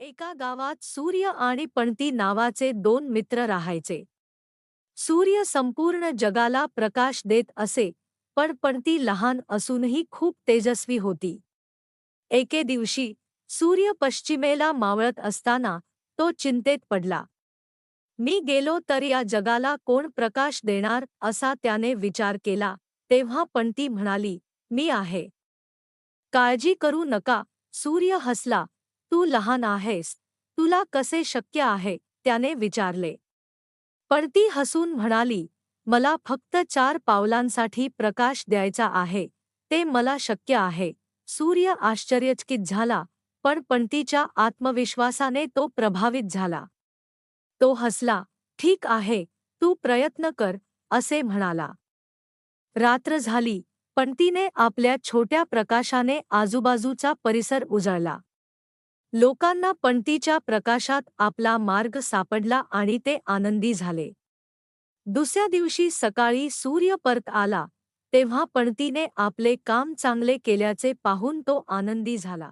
एका गावात सूर्य आणि पणती नावाचे दोन मित्र राहायचे. सूर्य संपूर्ण जगाला प्रकाश देत असे, पण पणती लहान असूनही खूप तेजस्वी होती. एके दिवशी सूर्य पश्चिमेला मावळत असताना तो चिंतेत पडला. मी गेलो तर या जगाला कोण प्रकाश देणार असा त्याने विचार केला. तेव्हा पणती म्हणाली, मी आहे. काळजी करू नका. सूर्य हसला. तू लहान आहेस. तुला कसे शक्य आहे त्याने विचारले. पणती हसून म्हणाली, मला फक्त 4 पावलांसाठी प्रकाश द्यायचा आहे. ते मला शक्य आहे. सूर्य आश्चर्यचकित झाला, पण पणतीच्या आत्मविश्वासाने तो प्रभावित झाला. तो हसला. ठीक आहे, तू प्रयत्न कर, असे म्हणाला. रात्र झाली. पणतीने आपल्या छोट्या प्रकाशाने आजूबाजूचा परिसर उजळला. लोकांना पणतीच्या प्रकाशात आपला मार्ग सापडला आणि ते आनंदी झाले. दुसऱ्या दिवशी सकाळी सूर्य परत आला, तेव्हा पणतीने आपले काम चांगले केल्याचे पाहून तो आनंदी झाला.